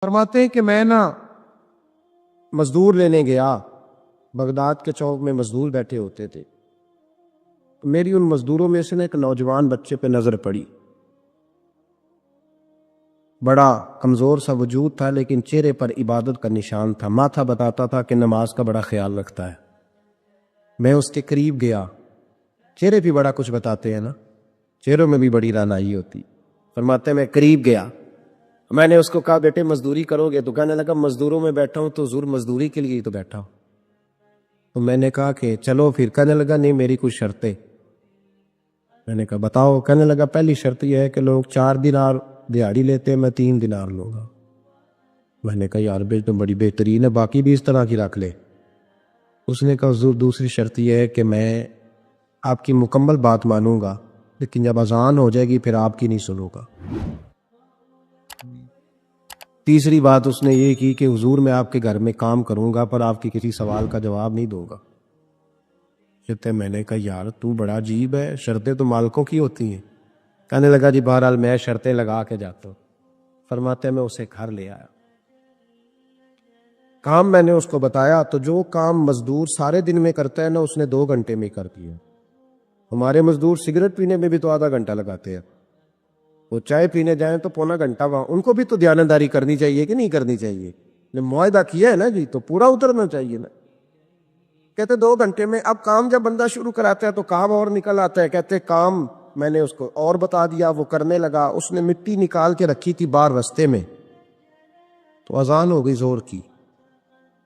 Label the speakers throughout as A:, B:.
A: فرماتے ہیں کہ میں مزدور لینے گیا، بغداد کے چوک میں مزدور بیٹھے ہوتے تھے، میری ان مزدوروں میں سے ایک نوجوان بچے پہ نظر پڑی۔ بڑا کمزور سا وجود تھا لیکن چہرے پر عبادت کا نشان تھا، ماتھا بتاتا تھا کہ نماز کا بڑا خیال رکھتا ہے۔ میں اس کے قریب گیا، چہرے بھی بڑا کچھ بتاتے ہیں نا، چہروں میں بھی بڑی رانائی ہوتی۔ فرماتے ہیں میں قریب گیا، میں نے اس کو کہا بیٹے مزدوری کرو گے؟ تو کہنے لگا مزدوروں میں بیٹھا ہوں تو حضور مزدوری کے لیے ہی تو بیٹھا ہوں۔ تو میں نے کہا کہ چلو پھر، کہنے لگا نہیں میری کچھ شرطیں۔ میں نے کہا بتاؤ؟ کہنے لگا پہلی شرط یہ ہے کہ لوگ 4 دینار دیہاڑی لیتے ہیں، میں 3 دینار لوں گا۔ میں نے کہا یار بیٹا بڑی بہترین ہے، باقی بھی اس طرح کی رکھ لے۔ اس نے کہا حضور دوسری شرط یہ ہے کہ میں آپ کی مکمل بات مانوں گا لیکن جب اذان ہو جائے گی پھر آپ کی نہیں سنوں گا۔ تیسری بات اس نے یہ کی کہ حضور میں آپ کے گھر میں کام کروں گا پر آپ کی کسی سوال کا جواب نہیں دوں گا۔ میں نے کہا یار تو بڑا عجیب ہے، شرطیں تو مالکوں کی ہوتی ہیں۔ کہنے لگا جی بہرحال میں شرطیں لگا کے جاتا ہوں۔ فرماتے ہیں میں اسے گھر لے آیا، کام میں نے اس کو بتایا تو جو کام مزدور سارے دن میں کرتا ہے نا اس نے 2 گھنٹے میں کر دیا۔ ہمارے مزدور سگریٹ پینے میں بھی تو آدھا گھنٹہ لگاتے ہیں، وہ چائے پینے جائیں تو پونا گھنٹہ وہاں۔ ان کو بھی تو دیانتداری کرنی چاہیے کہ نہیں کرنی چاہیے؟ معاہدہ کیا ہے نا جی تو پورا اترنا چاہیے نا۔ کہتے 2 گھنٹے میں۔ اب کام جب بندہ شروع کراتا ہے تو کام اور نکل آتا ہے۔ کہتے کام میں نے اس کو اور بتا دیا، وہ کرنے لگا۔ اس نے مٹی نکال کے رکھی تھی باہر رستے میں، تو اذان ہو گئی زور کی،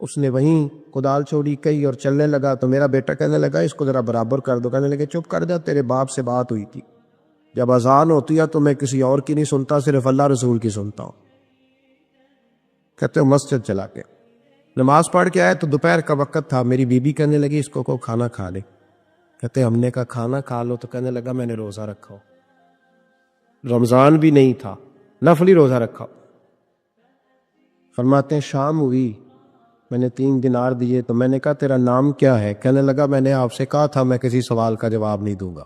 A: اس نے وہیں کدال چھوڑی کئی اور چلنے لگا۔ تو میرا بیٹا کہنے لگا اس کو ذرا برابر کر دو۔ کہنے لگے چپ کر جا، تیرے باپ سے بات ہوئی تھی، جب اذان ہوتی ہے تو میں کسی اور کی نہیں سنتا، صرف اللہ رسول کی سنتا ہوں۔ کہتے مسجد چلا کے نماز پڑھ کے آئے تو دوپہر کا وقت تھا۔ میری بیوی کہنے لگی اس کو کھانا کھا لے۔ کہتے ہم نے کہا کھانا کھا لو، تو کہنے لگا میں نے روزہ رکھا ہو، رمضان بھی نہیں تھا، نفلی روزہ رکھا۔ فرماتے ہیں شام ہوئی، میں نے 3 دینار دیے تو میں نے کہا تیرا نام کیا ہے؟ کہنے لگا میں نے آپ سے کہا تھا میں کسی سوال کا جواب نہیں دوں گا۔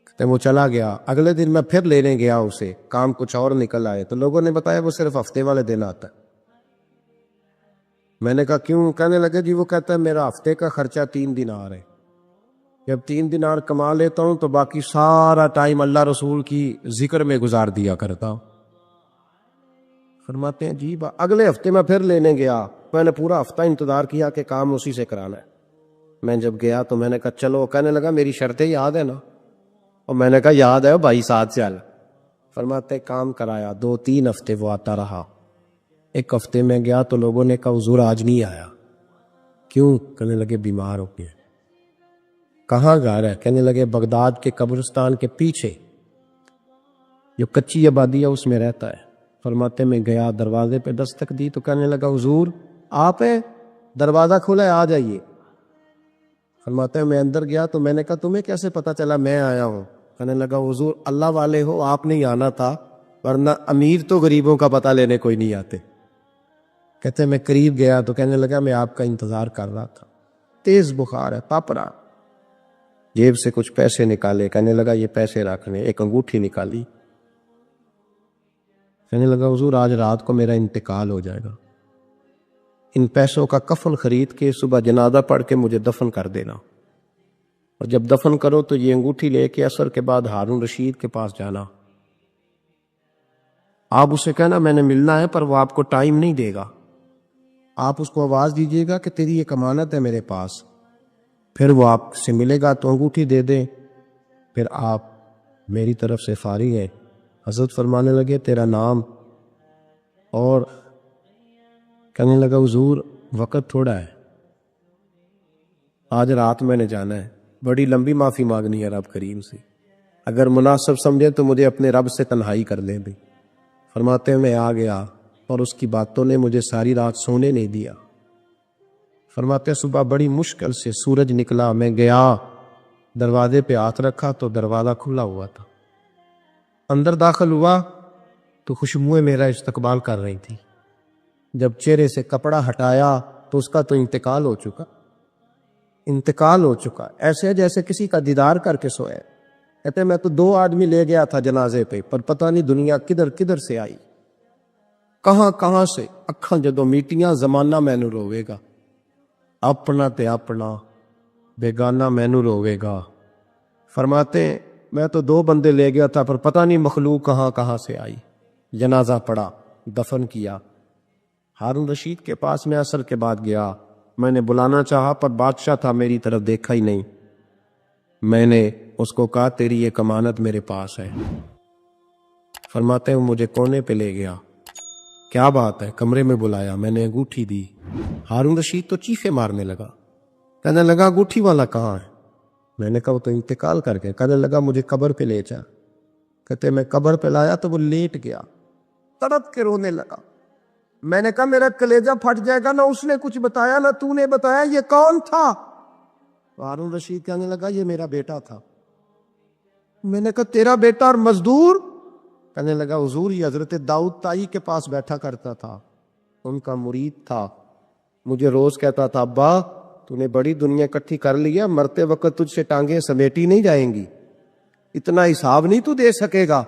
A: کہتے وہ چلا گیا۔ اگلے دن میں پھر لینے گیا اسے، کام کچھ اور نکل آئے تو لوگوں نے بتایا وہ صرف ہفتے والے دن آتا ہے۔ میں نے کہا کیوں؟ کہنے لگے جی وہ کہتا ہے میرا ہفتے کا خرچہ 3 دینار ہے، جب 3 دینار کما لیتا ہوں تو باقی سارا ٹائم اللہ رسول کی ذکر میں گزار دیا کرتا ہوں۔ فرماتے ہیں جی اگلے ہفتے میں پھر لینے گیا، میں نے پورا ہفتہ انتظار کیا کہ کام اسی سے کرانا ہے۔ میں جب گیا تو میں نے کہا چلو، کہنے لگا میری شرطیں یاد ہے نا؟ اور میں نے کہا یاد ہے بھائی ساتھ چل۔ فرماتے ہیں کام کرایا، 2-3 ہفتے وہ آتا رہا۔ ایک ہفتے میں گیا تو لوگوں نے کہا حضور آج نہیں آیا، کیوں؟ کہنے لگے بیمار ہو گئے۔ کہاں گھر ہے؟ کہنے لگے بغداد کے قبرستان کے پیچھے جو کچی آبادی ہے اس میں رہتا ہے۔ فرماتے میں گیا، دروازے پہ دستک دی تو کہنے لگا حضور آپ ہیں؟ دروازہ کھلا ہے، آ جائیے۔ فرماتے ہیں میں اندر گیا تو میں نے کہا تمہیں کیسے پتا چلا میں آیا ہوں؟ کہنے لگا حضور اللہ والے ہو، آپ نہیں آنا تھا، ورنہ امیر تو غریبوں کا پتہ لینے کوئی نہیں آتے۔ کہتے میں قریب گیا تو کہنے لگا میں آپ کا انتظار کر رہا تھا، تیز بخار ہے، پاپڑا۔ جیب سے کچھ پیسے نکالے، کہنے لگا یہ پیسے رکھنے، ایک انگوٹھی نکالی۔ کہنے لگا حضور آج رات کو میرا انتقال ہو جائے گا، ان پیسوں کا کفن خرید کے صبح جنازہ پڑھ کے مجھے دفن کر دینا، اور جب دفن کرو تو یہ انگوٹھی لے کے عصر کے بعد ہارون رشید کے پاس جانا، آپ اسے کہنا میں نے ملنا ہے پر وہ آپ کو ٹائم نہیں دے گا، آپ اس کو آواز دیجیے گا کہ تیری ایک امانت ہے میرے پاس، پھر وہ آپ سے ملے گا تو انگوٹھی دے دیں، پھر آپ میری طرف سے فارغ ہیں۔ حضرت فرمانے لگے تیرا نام؟ اور کہنے لگا حضور وقت تھوڑا ہے، آج رات میں نے جانا ہے، بڑی لمبی معافی مانگنی ہے رب کریم سے، اگر مناسب سمجھے تو مجھے اپنے رب سے تنہائی کر لیں دیں۔ فرماتے ہیں میں آ گیا اور اس کی باتوں نے مجھے ساری رات سونے نہیں دیا۔ فرماتے ہیں صبح بڑی مشکل سے سورج نکلا، میں گیا دروازے پہ ہاتھ رکھا تو دروازہ کھلا ہوا تھا، اندر داخل ہوا تو خوشبوئیں میرا استقبال کر رہی تھی، جب چہرے سے کپڑا ہٹایا تو اس کا تو انتقال ہو چکا، ایسے جیسے کسی کا دیدار کر کے سوئے۔ کہتے میں تو 2 آدمی لے گیا تھا جنازے پہ، پر پتہ نہیں دنیا کدھر کدھر سے آئی۔ کہاں سے اکھاں جدوں میٹیاں زمانہ مینوں روے گا، اپنا تے اپنا بیگانہ مینوں روے گا۔ فرماتے ہیں میں تو 2 بندے لے گیا تھا پر پتہ نہیں مخلوق کہاں سے آئی۔ جنازہ پڑا، دفن کیا۔ ہارون رشید کے پاس میں عصر کے بعد گیا، میں نے بلانا چاہا پر بادشاہ تھا، میری طرف دیکھا ہی نہیں۔ میں نے اس کو کہا تیری ایک امانت میرے پاس ہے۔ فرماتے ہیں مجھے کونے پہ لے گیا، کیا بات ہے؟ کمرے میں بلایا، میں نے انگوٹھی دی۔ ہارون رشید تو چیخے مارنے لگا، کہنے لگا انگوٹھی والا کہاں ہے؟ میں نے کہا وہ تو انتقال کر گیا۔ کہنے لگا مجھے قبر پہ لے جا۔ کہتے میں قبر پہ لایا تو وہ لیٹ گیا، تڑپ کے رونے لگا۔ میں نے کہا میرا کلیجہ پھٹ جائے گا، نہ اس نے کچھ بتایا نہ تو نے بتایا، یہ کون تھا؟ ہارون رشید کہنے لگا یہ میرا بیٹا تھا۔ میں نے کہا تیرا بیٹا اور مزدور؟ کہنے لگا حضور یہ حضرت داؤد تائی کے پاس بیٹھا کرتا تھا، ان کا مرید تھا، مجھے روز کہتا تھا ابا تو نے بڑی دنیا اکٹھی کر لیا، مرتے وقت تجھ سے ٹانگیں سمیٹی نہیں جائیں گی، اتنا حساب نہیں تو دے سکے گا۔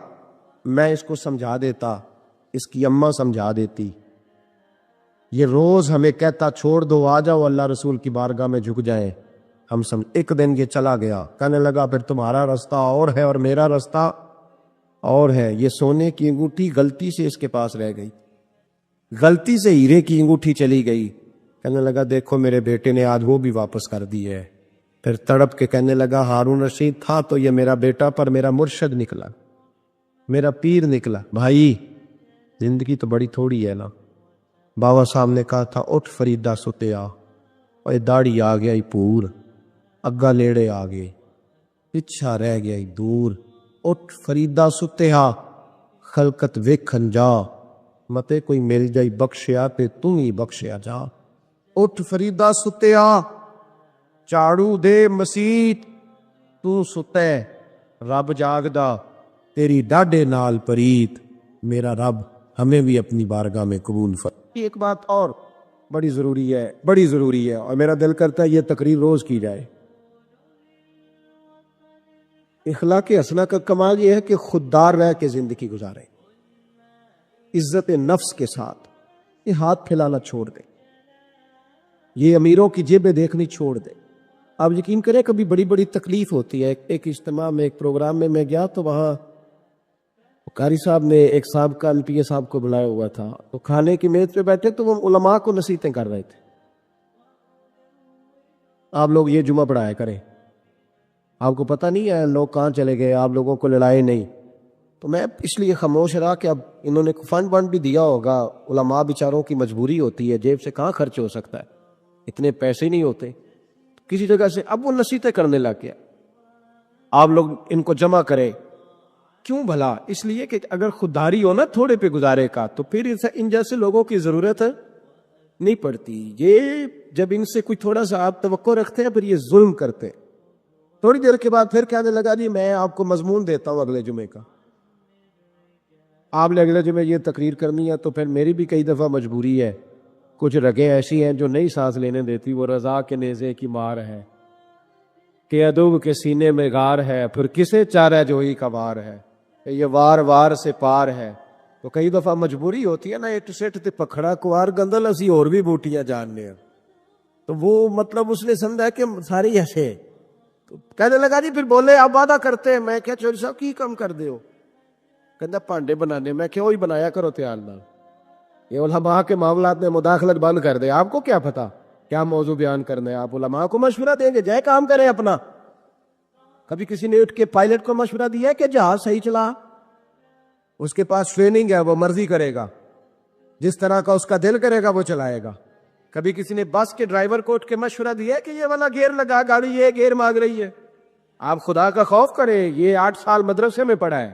A: میں اس کو سمجھا دیتا، اس کی اماں سمجھا دیتی، یہ روز ہمیں کہتا چھوڑ دو آ جاؤ اللہ رسول کی بارگاہ میں جھک جائیں، ہم ایک دن یہ چلا گیا۔ کہنے لگا پھر تمہارا رستہ اور ہے اور میرا رستہ اور ہے۔ یہ سونے کی انگوٹھی غلطی سے اس کے پاس رہ گئی، غلطی سے ہیرے کی انگوٹھی چلی گئی۔ کہنے لگا دیکھو میرے بیٹے نے آج وہ بھی واپس کر دی ہے۔ پھر تڑپ کے کہنے لگا ہارون رشید تھا تو یہ میرا بیٹا پر میرا مرشد نکلا، میرا پیر نکلا۔ بھائی زندگی تو بڑی تھوڑی ہے نا۔ بابا صاحب نے کہا تھا اٹھ فریدہ ستیا، اور داڑھی آ گیا ہی پور، اگا لیڑے آ گئے، پچھا رہ گیا ہی دور۔ اٹھ فریدہ ستیا خلقت ویکھن جا، متے کوئی مل جائی بخشیا تے تو ہی بخشیا جا۔ اٹھ فریدہ ستیا چاڑو دے مسیت، تو ستے رب جاگدا تیری ڈاڈے نال پریت، میرا رب ہمیں بھی اپنی بارگاہ میں قبول فرما۔ ایک بات اور بڑی ضروری ہے اور میرا دل کرتا ہے یہ تقریر روز کی جائے۔ اخلاق حسنہ کا کمال یہ ہے کہ خوددار رہ کے زندگی گزارے، عزت نفس کے ساتھ۔ یہ ہاتھ پھیلانا چھوڑ دے، یہ امیروں کی جیبیں دیکھنی چھوڑ دے۔ آپ یقین کریں کبھی بڑی بڑی تکلیف ہوتی ہے۔ ایک اجتماع میں ایک پروگرام میں گیا تو وہاں قاری صاحب نے ایک صاحب کا LPA صاحب کو بلایا ہوا تھا، تو کھانے کی میز پہ بیٹھے تو وہ علماء کو نصیحتیں کر رہے تھے، آپ لوگ یہ جمعہ پڑھایا کریں، آپ کو پتہ نہیں ہے لوگ کہاں چلے گئے، آپ لوگوں کو لڑائے نہیں۔ تو میں اس لیے خاموش رہا کہ اب انہوں نے فنڈ بھی دیا ہوگا، علماء بیچاروں کی مجبوری ہوتی ہے، جیب سے کہاں خرچ ہو سکتا ہے، اتنے پیسے نہیں ہوتے کسی جگہ سے۔ اب وہ نصیحتیں کرنے لگ گیا، آپ لوگ ان کو جمع کریں۔ کیوں بھلا؟ اس لیے کہ اگر خودداری ہو نا تھوڑے پہ گزارے کا تو پھر ان جیسے لوگوں کی ضرورت نہیں پڑتی۔ یہ جب ان سے کوئی تھوڑا سا آپ توقع رکھتے ہیں پھر یہ ظلم کرتے ہیں۔ تھوڑی دیر کے بعد پھر کہنے لگا جی میں آپ کو مضمون دیتا ہوں اگلے جمعے کا، آپ نے اگلے جمعے یہ تقریر کرنی ہے، تو پھر میری بھی کئی دفعہ مجبوری ہے، کچھ رگیں ایسی ہیں جو نہیں سانس لینے دیتی، وہ رضا کے نیزے کی مار ہے کہ ادب کے سینے میں غار ہے، پھر کسے چارہ جوئی کا وار ہے، یہ وار وار سے پار ہے۔ تو کئی دفعہ مجبوری ہوتی ہے نا، اٹ سٹ تے پکھڑا کوار گندل اسی اور بھی بوٹیاں جاننے ہیں، تو وہ مطلب اس نے سمجھا کہ ساری ایسے۔ تو کہنے لگا جی پھر بولے آپ وعدہ کرتے ہیں، میں کیا چوری صاحب کی کم کر دے ہو؟ کہنا پانڈے بنانے، میں کہ وہی بنایا کرو تیار نہ، یہ علماء کے معاملات میں مداخلت بند کر دے، آپ کو کیا پتا کیا موضوع بیان کرنا ہے، آپ علماء کو مشورہ دیں گے، جائے کام کریں اپنا۔ کبھی کسی نے اٹھ کے پائلٹ کو مشورہ دیا ہے کہ جہاز صحیح چلا؟ اس کے پاس ٹریننگ ہے، وہ مرضی کرے گا، جس طرح کا اس کا دل کرے گا وہ چلائے گا۔ کبھی کسی نے بس کے ڈرائیور کو اٹھ کے مشورہ دیا ہے کہ یہ والا گیئر لگا، گاڑی یہ گیئر مانگ رہی ہے؟ آپ خدا کا خوف کریں، یہ 8 سال مدرسے میں پڑھا ہے،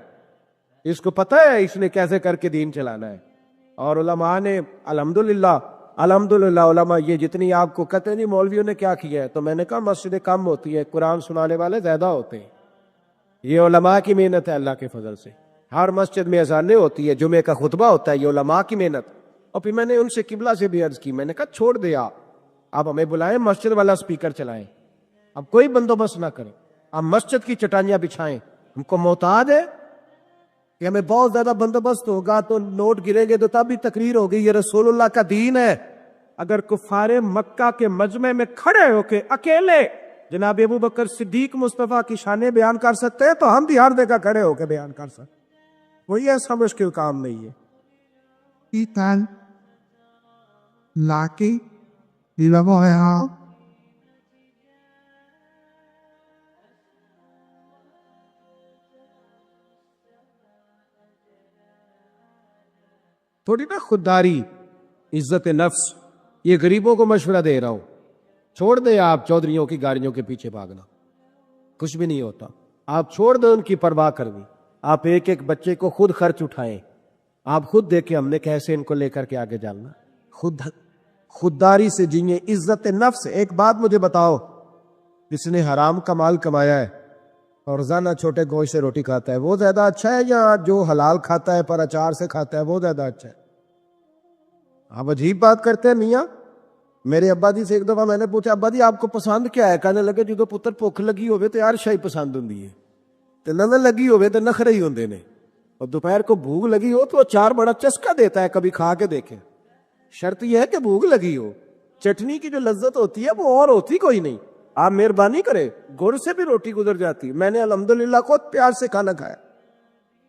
A: اس کو پتہ ہے اس نے کیسے کر کے دین چلانا ہے۔ اور علماء نے الحمدللہ علماء یہ جتنی آپ کو کہتے نہیں مولویوں نے کیا کیا ہے، تو میں نے کہا مسجدیں کم ہوتی ہے، قرآن سنانے والے زیادہ ہوتے ہیں، یہ علماء کی محنت ہے اللہ کے فضل سے۔ ہر مسجد میں اذانیں ہوتی ہے، جمعے کا خطبہ ہوتا ہے، یہ علماء کی محنت۔ اور پھر میں نے ان سے قبلہ سے بھی عرض کی، میں نے کہا چھوڑ دیا، آپ ہمیں بلائیں، مسجد والا سپیکر چلائیں، اب کوئی بندوبست نہ کریں، آپ مسجد کی چٹائیاں بچھائیں، ہم کو محتاج ہے، کہ ہمیں بہت زیادہ بندوبست ہوگا تو نوٹ گریں گے تو تب بھی تقریر ہوگی یہ رسول اللہ کا دین ہے. اگر کفار مکہ کے مجمع میں کھڑے ہو کے اکیلے جناب ابو بکر صدیق مصطفیٰ کی شانیں بیان کر سکتے ہیں تو ہم بھی ہر جگہ کھڑے ہو کے بیان کر سکتے. کوئی ایسا مشکل کام نہیں ہے.
B: Itan laki dilaboya
A: تھوڑی نا خودداری, عزت نفس. یہ غریبوں کو مشورہ دے رہا ہوں, چھوڑ دیں آپ چودھریوں کی گاڑیوں کے پیچھے بھاگنا, کچھ بھی نہیں ہوتا. آپ چھوڑ دیں ان کی پرواہ کرنی. آپ ایک ایک بچے کو خود خرچ اٹھائیں. آپ خود دیکھیں ہم نے کیسے ان کو لے کر کے آگے جانا. خودداری سے جیئیں, عزت نفس. ایک بات مجھے بتاؤ, جس نے حرام کا مال کمایا ہے اور روزانہ چھوٹے گوشت سے روٹی کھاتا ہے وہ زیادہ اچھا ہے یا جو حلال کھاتا ہے پر اچار سے کھاتا ہے وہ زیادہ اچھا ہے؟ آپ عجیب بات کرتے ہیں میاں. میرے ابا جی سے ایک دفعہ میں نے پوچھا, ابا جی آپ کو پسند کیا ہے؟ کہنے لگے جدو پتر بھوک لگی ہوئے تو یار شاہی پسند ہوں تو نہ لگی ہوئے تو نخرے ہی ہوندے نے, اور دوپہر کو بھوک لگی ہو تو اچار بڑا چسکا دیتا ہے, کبھی کھا کے دیکھیں. شرط یہ ہے کہ بھوک لگی ہو. چٹنی کی جو لذت ہوتی ہے وہ اور ہوتی کوئی نہیں. آپ مہربانی کرے, گڑ سے بھی روٹی گزر جاتی. میں نے الحمدللہ خود پیار سے کھانا کھایا.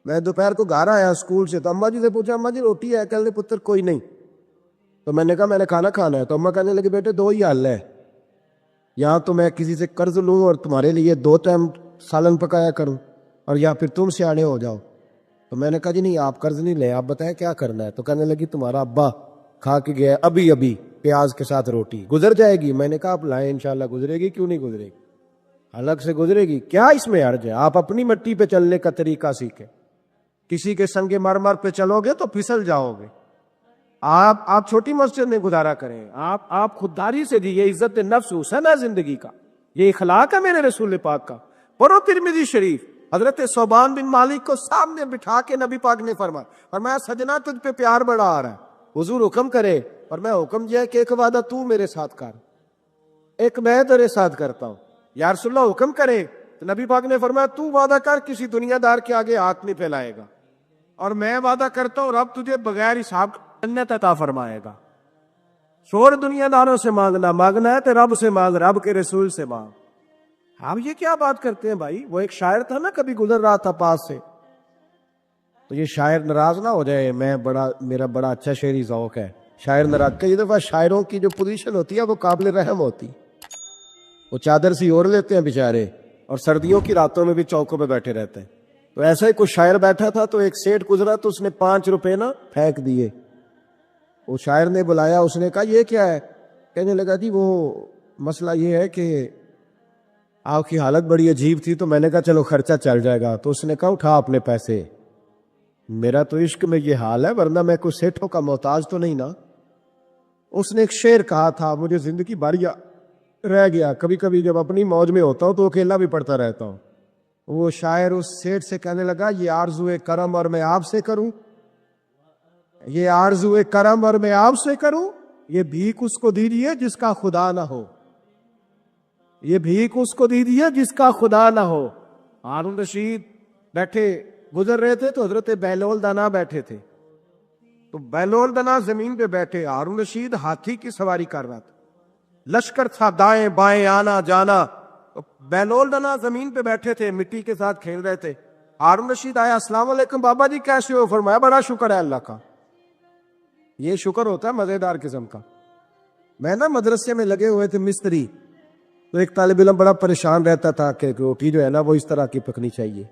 A: میں دوپہر کو گھر آیا اسکول سے تو اماں جی سے پوچھا, اماں جی روٹی ہے؟ کہنے پتر کوئی نہیں. تو میں نے کہا میں نے کھانا کھانا ہے. تو اماں کہنے لگے بیٹے دو ہی حل ہے, یا تو میں کسی سے قرض لوں اور تمہارے لیے 2 ٹائم سالن پکایا کروں, اور یا پھر تم سیانے ہو جاؤ. تو میں نے کہا جی نہیں آپ قرض نہیں لیں, آپ بتائیں کیا کرنا ہے. تو کہنے لگی تمہارا ابا کھا کے گیا ابھی ابھی پیاز کے ساتھ روٹی, گزر جائے گی. میں نے کہا آپ لائیں انشاءاللہ گزرے گی, کیوں نہیں گزرے گی, الگ سے گزرے گی. کیا اس میں عرض ہے؟ آپ اپنی مٹی پہ چلنے کا طریقہ سیکھیں. کسی کے سنگ مرمر پہ چلو گے تو پھسل جاؤ گے. آپ چھوٹی مسجد میں گزارا کریں. آپ خودداری سے دی. یہ عزت نفس حسن ہے زندگی کا, یہ اخلاق ہے میرے رسول پاک کا. پڑھو ترمذی شریف, حضرت صوبان بن مالک کو سامنے بٹھا کے نبی پاک نے فرمایا سجنا تجھ پہ پیار بڑا آ رہا ہے, حضور حکم کرے. اور میں حکم یہ ہے کہ ایک وعدہ تو میرے ساتھ کر, ایک میں تیرے ساتھ کرتا ہوں. یا رسول اللہ حکم کرے. تو نبی پاک نے فرمایا تو وعدہ کر کسی دنیا دار کے آگے ہاتھ نہیں پھیلائے گا, اور میں وعدہ کرتا ہوں رب تجھے بغیر حساب جنت عطا فرمائے گا. شور دنیا داروں سے مانگنا ہے تو رب سے مانگ, رب کے رسول سے مانگ. آپ یہ کیا بات کرتے ہیں بھائی؟ وہ ایک شاعر تھا نا, کبھی گزر رہا تھا پاس سے, تو یہ شاعر ناراض نہ ہو جائے. میرا بڑا اچھا شعری ذوق ہے. شاعر ناراض, کئی دفعہ شاعروں کی جو پوزیشن ہوتی ہے وہ قابل رحم ہوتی. وہ چادر سی اوڑھ لیتے ہیں بیچارے, اور سردیوں کی راتوں میں بھی چوکوں پہ بیٹھے رہتے ہیں. تو ایسا ہی کوئی شاعر بیٹھا تھا تو ایک سیٹ گزرا تو اس نے 5 روپے نا پھینک دیے. وہ شاعر نے بلایا, اس نے کہا یہ کیا ہے؟ کہنے لگا جی وہ مسئلہ یہ ہے کہ آپ کی حالت بڑی عجیب تھی تو میں نے کہا چلو خرچہ چل جائے گا. تو اس نے کہا اٹھا اپنے پیسے, میرا تو عشق میں یہ حال ہے ورنہ میں کوئی سیٹھوں کا محتاج تو نہیں نا. اس نے ایک شعر کہا تھا, مجھے زندگی بھر رہ گیا, کبھی کبھی جب اپنی موج میں ہوتا ہوں تو اکیلا بھی پڑھتا رہتا ہوں. وہ شاعر اس سیٹ سے کہنے لگا یہ آرزو کرم اور میں آپ سے کروں, یہ آرزو کرم اور میں آپ سے کروں, یہ بھیک اس کو دیجیے جس کا خدا نہ ہو, یہ بھیک اس کو دیجیے جس کا خدا نہ ہو. ہارون رشید بیٹھے گزر رہے تھے تو حضرت بہلول دانا بیٹھے تھے. تو بہلول دانا زمین پہ بیٹھے, ہارون رشید ہاتھی کی سواری کر رہا تھا. لشکر تھا دائیں بائیں آنا جانا. بہلول دانا زمین پہ بیٹھے تھے, مٹی کے ساتھ کھیل رہے تھے. ہارون رشید آیا, السلام علیکم بابا جی کیسے ہو؟ فرمایا بڑا شکر ہے اللہ کا. یہ شکر ہوتا ہے مزیدار قسم کا. میں نا مدرسے میں لگے ہوئے تھے مستری, تو ایک طالب علم بڑا پریشان رہتا تھا کہ روٹی جو ہے نا وہ اس طرح کی پکنی چاہیے.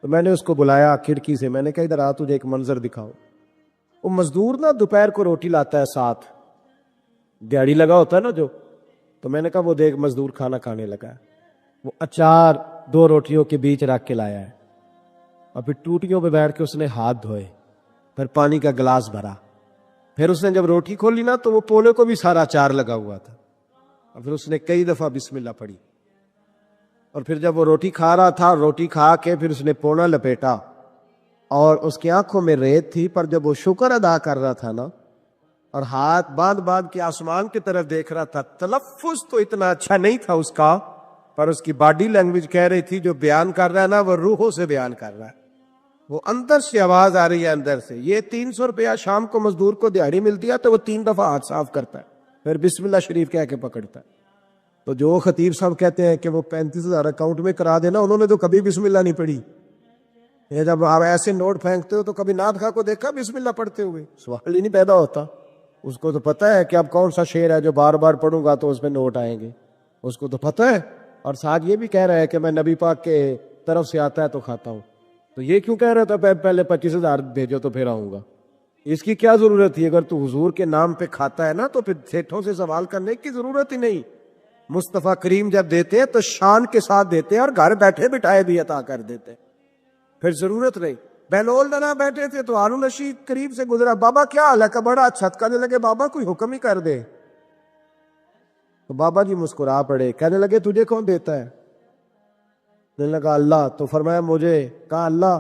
A: تو میں نے اس کو بلایا کھڑکی سے, میں نے کہا ادھر آ تجھے ایک منظر دکھاؤ. وہ مزدور نا دوپہر کو روٹی لاتا ہے ساتھ, دیہڑی لگا ہوتا ہے نا جو. تو میں نے کہا وہ دیکھ مزدور کھانا کھانے لگا ہے. وہ اچار 2 روٹیوں کے بیچ رکھ کے لایا ہے, اور پھر ٹوٹیوں پہ بیٹھ کے اس نے ہاتھ دھوئے, پھر پانی کا گلاس بھرا, پھر اس نے جب روٹی کھولی نا تو وہ پونے کو بھی سارا اچار لگا ہوا تھا, اور پھر اس نے کئی دفعہ بسم اللہ پڑھی. اور پھر جب وہ روٹی کھا رہا تھا, روٹی کھا کے پھر اس نے پونا لپیٹا, اور اس کی آنکھوں میں ریت تھی, پر جب وہ شکر ادا کر رہا تھا نا اور ہاتھ باندھ کے آسمان کی طرف دیکھ رہا تھا, تلفظ تو اتنا اچھا نہیں تھا اس کا, پر اس کی باڈی لینگویج کہہ رہی تھی جو بیان کر رہا ہے نا وہ روحوں سے بیان کر رہا ہے. وہ اندر سے آواز آ رہی ہے اندر سے. یہ 300 روپیہ شام کو مزدور کو دیہڑی ملتی ہے تو وہ 3 دفعہ ہاتھ صاف کرتا ہے, پھر بسم اللہ شریف کہہ کے پکڑتا ہے. تو جو خطیب صاحب کہتے ہیں کہ وہ 35,000 اکاؤنٹ میں کرا دینا, انہوں نے تو کبھی بسم اللہ نہیں پڑھی. یہ جب آپ ایسے نوٹ پھینکتے ہو تو کبھی نعت خواہ کو دیکھا بسم اللہ پڑھتے ہوئے؟ سوال ہی نہیں پیدا ہوتا. اس کو تو پتہ ہے کہ اب کون سا شعر ہے جو بار بار پڑھوں گا تو اس میں نوٹ آئیں گے, اس کو تو پتہ ہے. اور ساتھ یہ بھی کہہ رہا ہے کہ میں نبی پاک کے طرف سے آتا ہے تو کھاتا ہوں. تو یہ کیوں کہہ رہا تھا پہلے 25,000 بھیجو تو پھر آؤں گا؟ اس کی کیا ضرورت تھی؟ اگر تو حضور کے نام پہ کھاتا ہے نا تو پھر سیٹھوں سے سوال کرنے کی ضرورت ہی نہیں. مصطفیٰ کریم جب دیتے ہیں تو شان کے ساتھ دیتے ہیں اور گھر بیٹھے بٹھائے بھی عطا کر دیتے, پھر ضرورت نہیں. بہلول دنا بیٹھے تھے تو ہارون رشید قریب سے گزرا, بابا کیا حال ہے؟ کہ بڑا اچھا. کہنے لگے بابا کوئی حکم ہی کر دے. تو بابا جی مسکرا پڑے, کہنے لگے تجھے کون دیتا ہے؟ کہنے لگا اللہ. تو فرمایا مجھے. کہا اللہ.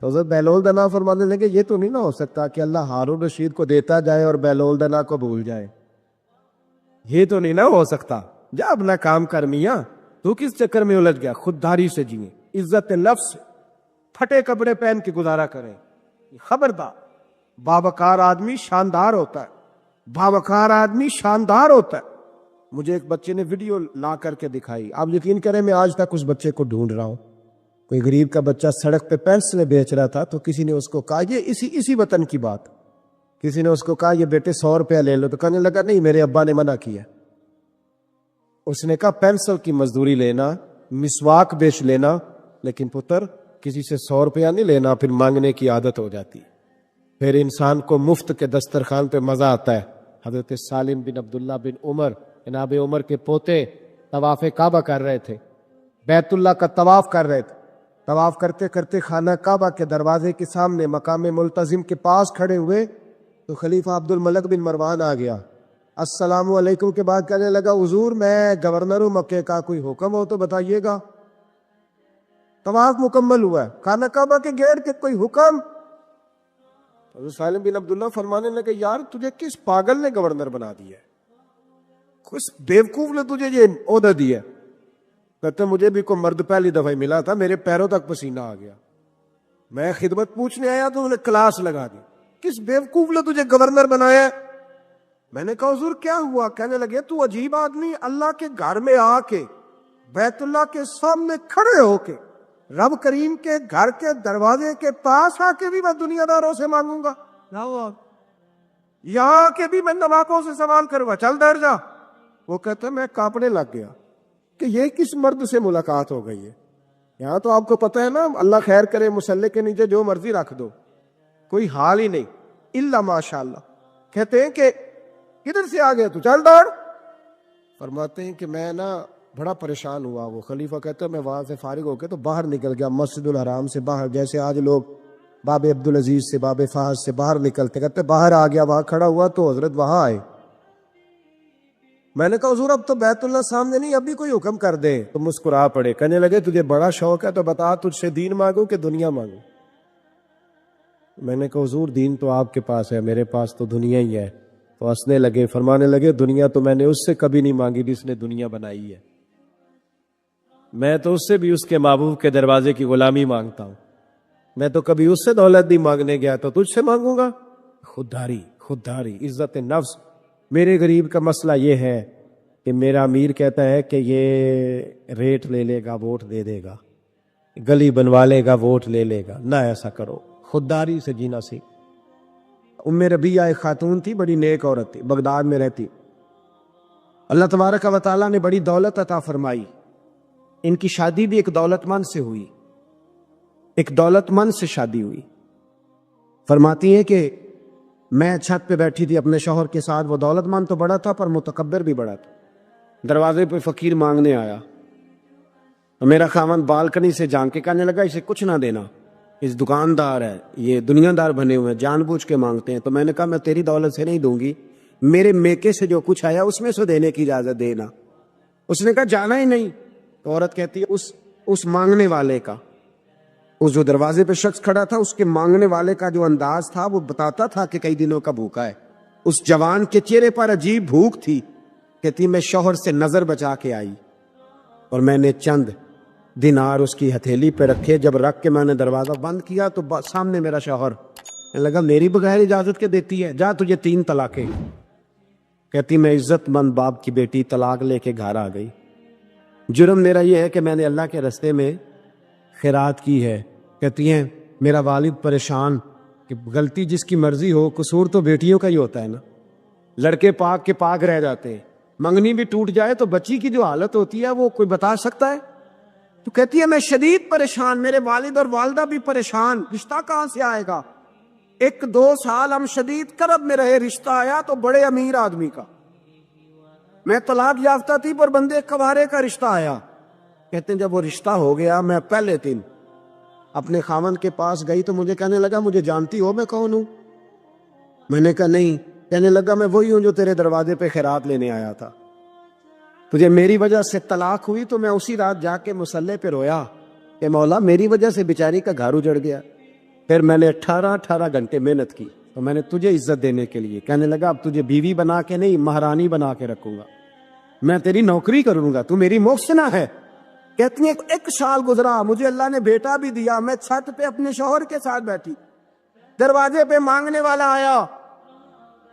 A: تو حضرت بہلول دنا فرمانے لگے یہ تو نہیں نہ ہو سکتا کہ اللہ ہارون رشید کو دیتا جائے اور بہلول دنا کو بھول جائے, یہ تو نہیں نہ ہو سکتا. جا اپنا کام کر میاں, تو کس چکر میں الجھ گیا؟ خودداری سے جیئیں, عزت نفس, پھٹے کپڑے پہن کے گزارا کریں. خبردار, باوقار آدمی شاندار ہوتا ہے, باوقار آدمی شاندار ہوتا ہے. مجھے ایک بچے نے ویڈیو لا کر کے دکھائی, آپ یقین کریں میں آج تک اس بچے کو ڈھونڈ رہا ہوں. کوئی غریب کا بچہ سڑک پہ پینسلیں بیچ رہا تھا, تو کسی نے اس کو کہا, یہ اسی وطن کی بات, کسی نے اس کو کہا یہ بیٹے 100 روپیہ لے لو. تو کہنے لگا نہیں میرے ابا نے منع کیا. اس نے کہا پینسل کی مزدوری لینا, مسواک بیچ لینا, لیکن پتر کسی سے 100 روپیہ نہیں لینا, پھر مانگنے کی عادت ہو جاتی. پھر انسان کو مفت کے دسترخوان پہ مزہ آتا ہے. حضرت سالم بن عبداللہ بن عمر, جناب عمر کے پوتے, طواف کعبہ کر رہے تھے, بیت اللہ کا طواف کر رہے تھے. طواف کرتے کرتے خانہ کعبہ کے دروازے کے سامنے مقام ملتزم کے پاس کھڑے ہوئے تو خلیفہ عبد الملک بن مروان آ گیا. السلام علیکم کے بعد کہنے لگا حضور میں گورنر ہوں مکے کا, کوئی حکم ہو تو بتائیے گا. طواف مکمل ہوا ہے, خانہ کعبہ کے گیٹ کے کوئی حکم؟ حضرت سالم بن عبداللہ فرمانے لگے یار تجھے کس پاگل نے گورنر بنا دیا ہے, کس بیوقوف نے تجھے یہ عہدہ دیا؟ کہتے مجھے بھی کوئی مرد پہلی دفعہ ملا تھا, میرے پیروں تک پسینہ آ گیا, میں خدمت پوچھنے آیا تو انہوں نے کلاس لگا دی. کس بیوقوف نے تجھے گورنر بنایا؟ میں نے کہا حضور کیا ہوا؟ کہنے لگے تو عجیب آدمی, اللہ کے گھر میں آ کے, بیت اللہ کے سامنے کھڑے ہو کے, رب کریم کے گھر کے دروازے کے پاس آ کے بھی میں دنیا داروں سے مانگوں گا, یہاں کے بھی میں نواقوں سے سوال کروں گا, چل در جا. وہ کہتا میں کانپنے لگ گیا کہ یہ کس مرد سے ملاقات ہو گئی ہے. یہاں تو آپ کو پتہ ہے نا, اللہ خیر کرے, مسلح کے نیچے جو مرضی رکھ دو, کوئی حال ہی نہیں الا ماشاء اللہ. کہتے ہیں کہ کدھر سے آ گیا تو؟ چل دوڑ. فرماتے ہیں کہ میں نا بڑا پریشان ہوا. وہ خلیفہ کہتا ہے میں وہاں سے فارغ ہو کے تو باہر نکل گیا, مسجد الحرام سے باہر, جیسے آج لوگ باب عبدالعزیز سے, باب فہد سے باہر نکلتے. کہتے باہر آ گیا, وہاں کھڑا ہوا تو حضرت وہاں آئے. میں نے کہا حضور اب تو بیت اللہ سامنے نہیں, ابھی کوئی حکم کر دے. تو مسکرا پڑے, کہنے لگے تجھے بڑا شوق ہے تو بتا تجھ سے دین مانگوں کہ دنیا مانگوں؟ میں نے کہا حضور دین تو آپ کے پاس ہے, میرے پاس تو دنیا ہی ہے. تو ہنسنے لگے, فرمانے لگے دنیا تو میں نے اس سے کبھی نہیں مانگی جس نے دنیا بنائی ہے, میں تو اس سے بھی اس کے محبوب کے دروازے کی غلامی مانگتا ہوں. میں تو کبھی اس سے دولت نہیں مانگنے گیا تو تجھ سے مانگوں گا؟ خودداری, خودداری, عزت نفس. میرے غریب کا مسئلہ یہ ہے کہ میرا امیر کہتا ہے کہ یہ ریٹ لے لے گا ووٹ دے دے گا, گلی بنوا لے گا ووٹ لے لے گا. نہ ایسا کرو, خودداری سے جینا سیکھ. ام ربیعہ ایک خاتون تھی, بڑی نیک عورت تھی, بغداد میں رہتی. اللہ تبارک و تعالیٰ نے بڑی دولت عطا فرمائی. ان کی شادی بھی ایک دولت مند سے ہوئی, ایک دولت مند سے شادی ہوئی. فرماتی ہیں کہ میں چھت پہ بیٹھی تھی اپنے شوہر کے ساتھ, وہ دولت مند تو بڑا تھا پر متکبر بھی بڑا تھا. دروازے پہ فقیر مانگنے آیا, میرا خاوند بالکنی سے جھانک کے کہنے لگا اسے کچھ نہ دینا, اس دکاندار ہے, یہ دنیا دار بنے ہوئے ہیں, جان بوجھ کے مانگتے ہیں. تو میں نے کہا میں تیری دولت سے نہیں دوں گی, میرے میکے سے جو کچھ آیا اس میں سے دینے کی اجازت دینا. اس نے کہا جانا ہی نہیں. تو عورت کہتی ہے اس مانگنے والے کا, اس جو دروازے پہ شخص کھڑا تھا اس کے مانگنے والے کا جو انداز تھا وہ بتاتا تھا کہ کئی دنوں کا بھوکا ہے. اس جوان کے چہرے پر عجیب بھوک تھی. کہتی میں شوہر سے نظر بچا کے آئی اور میں نے چند
C: دینار اس کی ہتھیلی پہ رکھے. جب رکھ کے میں نے دروازہ بند کیا تو سامنے میرا شوہر. لگا میری بغیر اجازت کے دیتی ہے, جا تجھے 3 طلاقیں. کہتی میں عزت مند باپ کی بیٹی طلاق لے کے گھر آ گئی. جرم میرا یہ ہے کہ میں نے اللہ کے راستے میں خیرات کی ہے. کہتی ہیں میرا والد پریشان کہ غلطی جس کی مرضی ہو, قصور تو بیٹیوں کا ہی ہوتا ہے نا. لڑکے پاک کے پاک رہ جاتے ہیں, منگنی بھی ٹوٹ جائے تو بچی کی جو حالت ہوتی ہے وہ کوئی بتا سکتا ہے؟ تو کہتی ہے میں شدید پریشان, میرے والد اور والدہ بھی پریشان, رشتہ کہاں سے آئے گا؟ 1-2 سال ہم شدید کرب میں رہے, رشتہ آیا تو بڑے امیر آدمی کا. میں طلاق یافتہ تھی پر بندے کوارے کا رشتہ آیا. کہتے ہیں جب وہ رشتہ ہو گیا میں پہلے دن اپنے خاوند کے پاس گئی تو مجھے کہنے لگا مجھے جانتی ہو میں کون ہوں؟ میں نے کہا نہیں. کہنے لگا میں وہی ہوں جو تیرے دروازے پہ خیرات لینے آیا تھا. تجھے میری وجہ سے طلاق ہوئی تو میں اسی رات جا کے مصلے پہ رویا کہ مولا میری وجہ سے بیچاری کا گھر اجڑ گیا. پھر میں نے 18 گھنٹے محنت کی تو میں نے تجھے عزت دینے کے لیے. کہنے لگا اب تجھے بیوی بنا کے نہیں مہرانی بنا کے رکھوں گا, میں تیری نوکری کروں گا, تو میری محسنہ ہے. کہتی ہیں 1 سال گزرا, مجھے اللہ نے بیٹا بھی دیا. میں چھت پہ اپنے شوہر کے ساتھ بیٹھی, دروازے پہ مانگنے والا آیا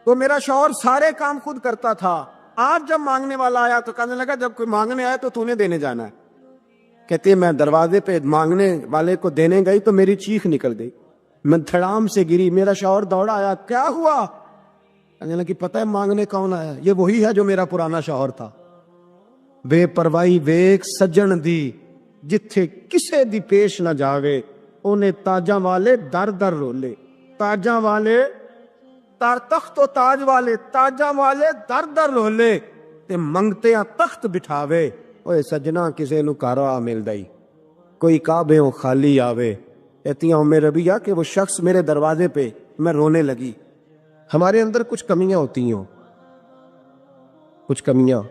C: تو میرا شوہر سارے کام خود کرتا تھا. آج جب مانگنے والا آیا تو کہنے لگا جب کوئی مانگنے آیا تو نے دینے جانا ہے. کہتی ہے میں دروازے پہ مانگنے والے کو دینے گئی تو میری چیخ نکل گئی, میں دھڑام سے گری. میرا شوہر دوڑا آیا, کیا ہوا؟ کہنے لگی پتہ ہے مانگنے کون آیا؟ یہ وہی ہے جو میرا پرانا شوہر تھا. بے پرواہی ویک سجن دی جتھے کسے دی پیش نہ جاوے, اونے تاجاں والے در در رولے. تاجاں والے تار تخت و تاج والے, تاجاں والے در در رولے تے منگتے تخت بٹھاوے. اوے سجنا کسے نو گھر آ ملدا ای, کوئی کعبےوں خالی آوے. کہتی ہوں میں ربیہ کہ وہ شخص میرے دروازے پہ, میں رونے لگی.
A: ہمارے اندر کچھ کمیاں ہوتی ہیں, کچھ کمیاں.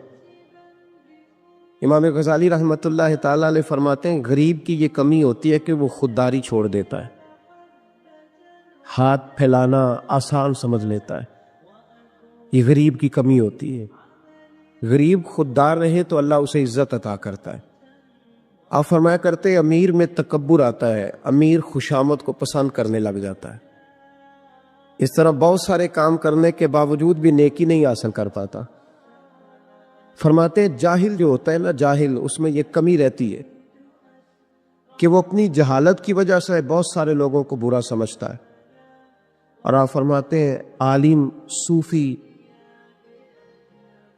A: امام غزالی رحمۃ اللہ تعالیٰ علیہ فرماتے ہیں غریب کی یہ کمی ہوتی ہے کہ وہ خودداری چھوڑ دیتا ہے, ہاتھ پھیلانا آسان سمجھ لیتا ہے. یہ غریب کی کمی ہوتی ہے. غریب خوددار رہے تو اللہ اسے عزت عطا کرتا ہے. آپ فرمایا کرتے امیر میں تکبر آتا ہے, امیر خوشامد کو پسند کرنے لگ جاتا ہے. اس طرح بہت سارے کام کرنے کے باوجود بھی نیکی نہیں حاصل کر پاتا. فرماتے ہیں جاہل جو ہوتا ہے نا, جاہل, اس میں یہ کمی رہتی ہے کہ وہ اپنی جہالت کی وجہ سے بہت سارے لوگوں کو برا سمجھتا ہے. اور آپ فرماتے ہیں عالم, صوفی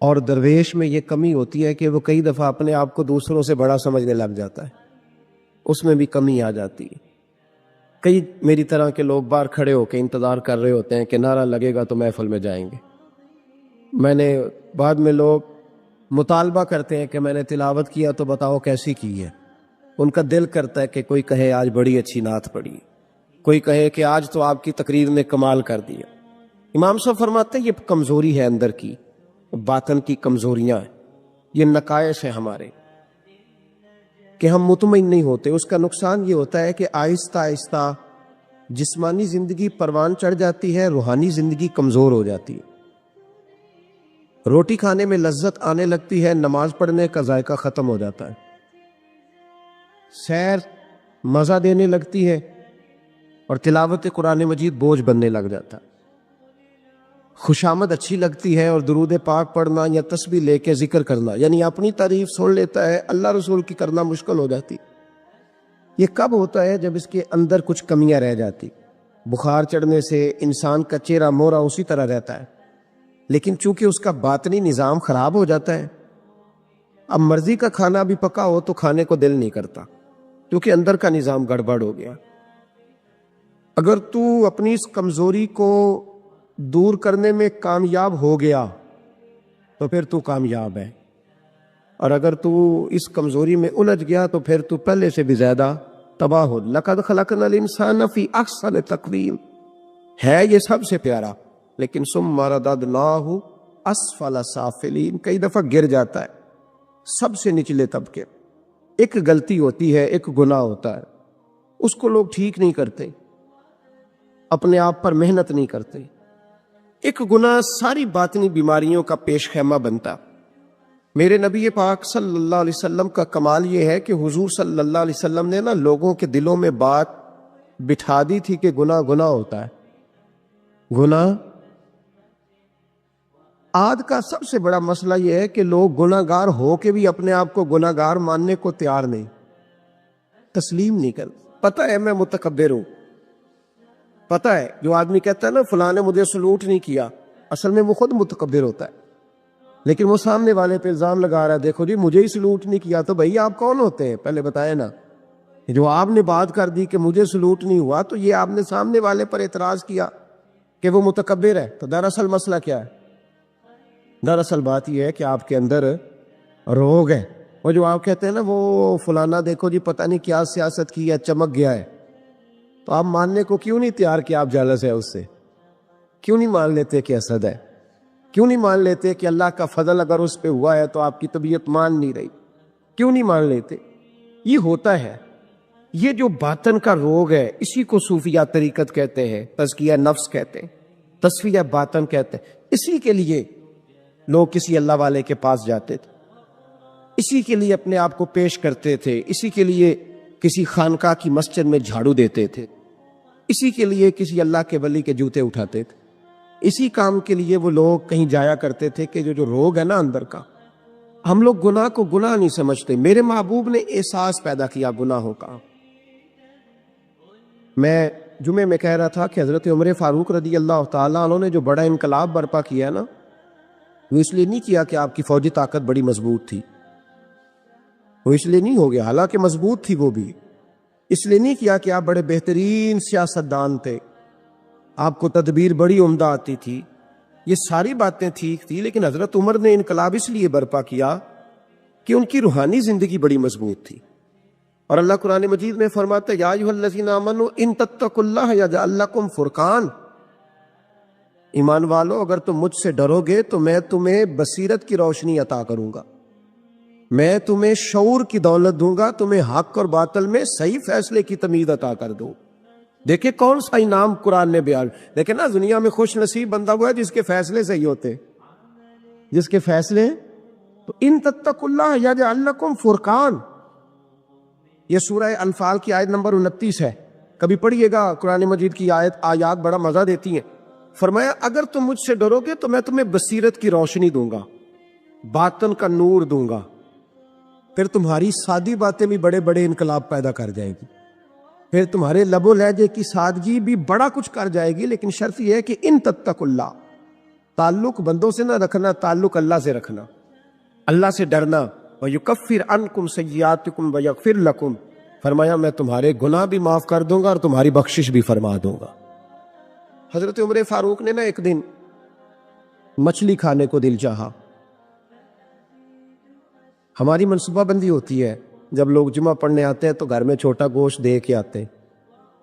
A: اور درویش میں یہ کمی ہوتی ہے کہ وہ کئی دفعہ اپنے آپ کو دوسروں سے بڑا سمجھنے لگ جاتا ہے, اس میں بھی کمی آ جاتی ہے. کئی میری طرح کے لوگ باہر کھڑے ہو کے انتظار کر رہے ہوتے ہیں کہ نعرہ لگے گا تو محفل میں جائیں گے. میں نے بعد میں لوگ مطالبہ کرتے ہیں کہ میں نے تلاوت کیا تو بتاؤ کیسی کی ہے. ان کا دل کرتا ہے کہ کوئی کہے آج بڑی اچھی نعت پڑھی, کوئی کہے کہ آج تو آپ کی تقریر نے کمال کر دیا. امام صاحب فرماتے ہیں یہ کمزوری ہے اندر کی, باطن کی کمزوریاں ہیں, یہ نقائص ہیں ہمارے کہ ہم مطمئن نہیں ہوتے. اس کا نقصان یہ ہوتا ہے کہ آہستہ آہستہ جسمانی زندگی پروان چڑھ جاتی ہے, روحانی زندگی کمزور ہو جاتی ہے. روٹی کھانے میں لذت آنے لگتی ہے, نماز پڑھنے کا ذائقہ ختم ہو جاتا ہے. سیر مزہ دینے لگتی ہے اور تلاوت قرآن مجید بوجھ بننے لگ جاتا ہے. خوشامد اچھی لگتی ہے اور درود پاک پڑھنا یا تسبیح لے کے ذکر کرنا, یعنی اپنی تعریف سن لیتا ہے, اللہ رسول کی کرنا مشکل ہو جاتی. یہ کب ہوتا ہے؟ جب اس کے اندر کچھ کمیاں رہ جاتی. بخار چڑھنے سے انسان کا چہرہ مورا اسی طرح رہتا ہے, لیکن چونکہ اس کا باطنی نظام خراب ہو جاتا ہے, اب مرضی کا کھانا بھی پکا ہو تو کھانے کو دل نہیں کرتا کیونکہ اندر کا نظام گڑبڑ ہو گیا. اگر تو اپنی اس کمزوری کو دور کرنے میں کامیاب ہو گیا تو پھر تو کامیاب ہے, اور اگر تو اس کمزوری میں الجھ گیا تو پھر تو پہلے سے بھی زیادہ تباہ ہو. لَقَدْ خَلَقْنَا الْإِنسَانَ فِي أَحْسَنِ تَقْوِيمٍ ہے یہ سب سے پیارا, لیکن ثُمَّ رَدَدْنَاهُ أَسْفَلَ سَافِلِينَ کئی دفعہ گر جاتا ہے سب سے نچلے طبقے. ایک غلطی ہوتی ہے, ایک گناہ ہوتا ہے, اس کو لوگ ٹھیک نہیں کرتے, اپنے آپ پر محنت نہیں کرتے. ایک گناہ ساری باطنی بیماریوں کا پیش خیمہ بنتا. میرے نبی پاک صلی اللہ علیہ وسلم کا کمال یہ ہے کہ حضور صلی اللہ علیہ وسلم نے نا لوگوں کے دلوں میں بات بٹھا دی تھی کہ گناہ گناہ ہوتا ہے. گناہ آج کا سب سے بڑا مسئلہ یہ ہے کہ لوگ گناہ گار ہو کے بھی اپنے آپ کو گناہ گار ماننے کو تیار نہیں, تسلیم نہیں کر. پتہ ہے میں متکبر ہوں, پتہ ہے جو آدمی کہتا ہے نا فلاں نے مجھے سلوٹ نہیں کیا, اصل میں وہ خود متکبر ہوتا ہے, لیکن وہ سامنے والے پہ الزام لگا رہا ہے دیکھو جی مجھے ہی سلوٹ نہیں کیا. تو بھائی آپ کون ہوتے ہیں پہلے بتائیں نا. جو آپ نے بات کر دی کہ مجھے سلوٹ نہیں ہوا تو یہ آپ نے سامنے والے پر اعتراض کیا کہ وہ متکبر ہے. تو دراصل مسئلہ کیا ہے؟ دراصل بات یہ ہے کہ آپ کے اندر روگ ہے. وہ جو آپ کہتے ہیں نا وہ فلانا دیکھو جی پتہ نہیں کیا سیاست کی ہے, چمک گیا ہے, تو آپ ماننے کو کیوں نہیں تیار کہ آپ جالس ہے اس سے؟ کیوں نہیں مان لیتے کہ حسد ہے؟ کیوں نہیں مان لیتے کہ اللہ کا فضل اگر اس پہ ہوا ہے تو آپ کی طبیعت مان نہیں رہی؟ کیوں نہیں مان لیتے؟ یہ ہوتا ہے. یہ جو باطن کا روگ ہے اسی کو صوفیہ طریقت کہتے ہیں, تزکیہ نفس کہتے ہیں, تصفیہ باطن کہتے ہیں. اسی کے لیے لوگ کسی اللہ والے کے پاس جاتے تھے, اسی کے لیے اپنے آپ کو پیش کرتے تھے, اسی کے لیے کسی خانقاہ کی مسجد میں جھاڑو دیتے تھے, اسی کے لیے کسی اللہ کے ولی کے جوتے اٹھاتے تھے, اسی کام کے لیے وہ لوگ کہیں جایا کرتے تھے کہ جو روگ ہے نا اندر کا. ہم لوگ گناہ کو گناہ نہیں سمجھتے. میرے محبوب نے احساس پیدا کیا گناہوں کا. میں جمعے میں کہہ رہا تھا کہ حضرت عمر فاروق رضی اللہ تعالیٰ عنہ نے جو بڑا انقلاب برپا کیا نا, وہ اس لیے نہیں کیا کہ آپ کی فوجی طاقت بڑی مضبوط تھی, وہ اس لیے نہیں ہو گیا, حالانکہ مضبوط تھی وہ بھی. اس لیے نہیں کیا کہ آپ بڑے بہترین سیاستدان تھے, آپ کو تدبیر بڑی عمدہ آتی تھی, یہ ساری باتیں ٹھیک تھی, لیکن حضرت عمر نے انقلاب اس لیے برپا کیا کہ ان کی روحانی زندگی بڑی مضبوط تھی. اور اللہ قرآن مجید میں فرماتا ہے یا ایھا الذین آمنوا ان تتقوا اللہ یجعل لکم فرقان, ایمان والو اگر تم مجھ سے ڈرو گے تو میں تمہیں بصیرت کی روشنی عطا کروں گا, میں تمہیں شعور کی دولت دوں گا, تمہیں حق اور باطل میں صحیح فیصلے کی تمیز عطا کر دوں. دیکھیں کون سا انعام قرآن نے بیان. دیکھیں نا دنیا میں خوش نصیب بندہ وہ ہے جس کے فیصلے صحیح ہوتے, جس کے فیصلے. تو ان تتقوا اللہ یجعل لکم فرقان, یہ سورہ انفال کی آیت نمبر 29 ہے, کبھی پڑھیے گا. قرآن مجید کی آیات بڑا مزہ دیتی ہیں. فرمایا اگر تم مجھ سے ڈرو گے تو میں تمہیں بصیرت کی روشنی دوں گا, باطن کا نور دوں گا, پھر تمہاری سادی باتیں بھی بڑے بڑے انقلاب پیدا کر جائے گی, پھر تمہارے لب و لہجے کی سادگی بھی بڑا کچھ کر جائے گی. لیکن شرط یہ ہے کہ ان تتقوا اللہ, تعلق بندوں سے نہ رکھنا, تعلق اللہ سے رکھنا, اللہ سے ڈرنا. وَيُكَفِّرْ عَنْكُمْ سَيِّئَاتِكُمْ وَيَغْفِرْ لَكُمْ, فرمایا میں تمہارے گناہ بھی معاف کر دوں گا اور تمہاری بخشش بھی فرما دوں گا. حضرت عمر فاروق نے نا ایک دن مچھلی کھانے کو دل چاہا. ہماری منصوبہ بندی ہوتی ہے جب لوگ جمعہ پڑھنے آتے ہیں تو گھر میں چھوٹا گوشت دے کے آتے ہیں,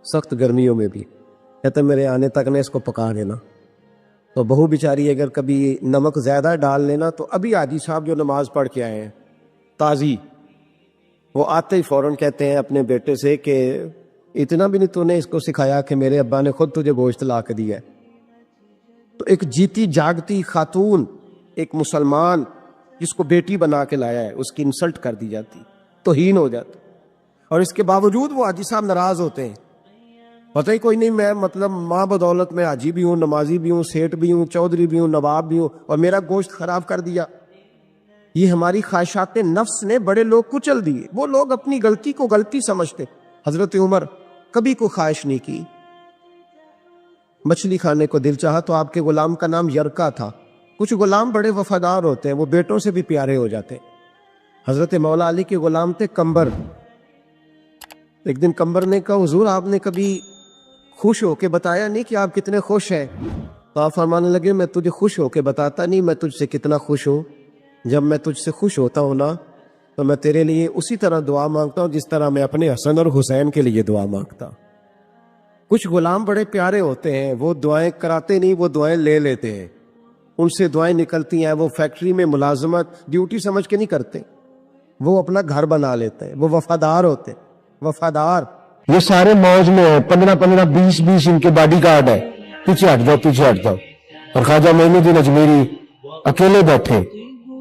A: سخت گرمیوں میں بھی, کہتے میرے آنے تک نے اس کو پکا دینا. تو بہو بیچاری اگر کبھی نمک زیادہ ڈال لینا, تو ابھی حاجی صاحب جو نماز پڑھ کے آئے ہیں تازی, وہ آتے ہی فوراً کہتے ہیں اپنے بیٹے سے کہ اتنا بھی نہیں تو نے اس کو سکھایا کہ میرے ابا نے خود تجھے گوشت لا کے دیا ہے. تو ایک جیتی جاگتی خاتون, ایک مسلمان جس کو بیٹی بنا کے لایا ہے, اس کی انسلٹ کر دی جاتی, توہین ہو جاتی, اور اس کے باوجود وہ حاجی صاحب ناراض ہوتے ہیں. پتہ ہی کوئی نہیں میں مطلب ماں بدولت میں حاجی بھی ہوں, نمازی بھی ہوں, سیٹ بھی ہوں, چودھری بھی ہوں, نواب بھی ہوں, اور میرا گوشت خراب کر دیا. یہ ہماری خواہشات نفس نے بڑے لوگ کچل دیے. وہ لوگ اپنی غلطی کو غلطی سمجھتے. حضرت عمر کبھی کوئی خواہش نہیں کی, مچھلی کھانے کو دل چاہا تو آپ کے غلام کا نام یرکا تھا. کچھ غلام بڑے وفادار ہوتے ہیں, وہ بیٹوں سے بھی پیارے ہو جاتے. حضرت مولا علی کے غلام تھے کمبر. ایک دن کمبر نے کہا حضور آپ نے کبھی خوش ہو کے بتایا نہیں کہ آپ کتنے خوش ہیں. تو آپ فرمانے لگے میں تجھے خوش ہو کے بتاتا نہیں میں تجھ سے کتنا خوش ہوں. جب میں تجھ سے خوش ہوتا ہوں نا تو میں تیرے لیے اسی طرح دعا مانگتا ہوں جس طرح میں اپنے حسن اور حسین کے لیے دعا مانگتا. کچھ غلام بڑے پیارے ہوتے ہیں, وہ دعائیں کراتے نہیں, وہ دعائیں لے لیتے ہیں. ان سے دعائیں نکلتی ہیں, وہ فیکٹری میں ملازمت ڈیوٹی سمجھ کے نہیں کرتے, وہ اپنا گھر بنا لیتے ہیں. وہ وفادار ہوتے ہیں, وفادار.
D: یہ سارے موج میں ہیں, 15-15 20-20 ان کے باڈی گارڈ ہے. پیچھے ہٹ جاؤ, پیچھے ہٹ جاؤ. اور خواجہ معین الدین اجمیری اکیلے بیٹھے,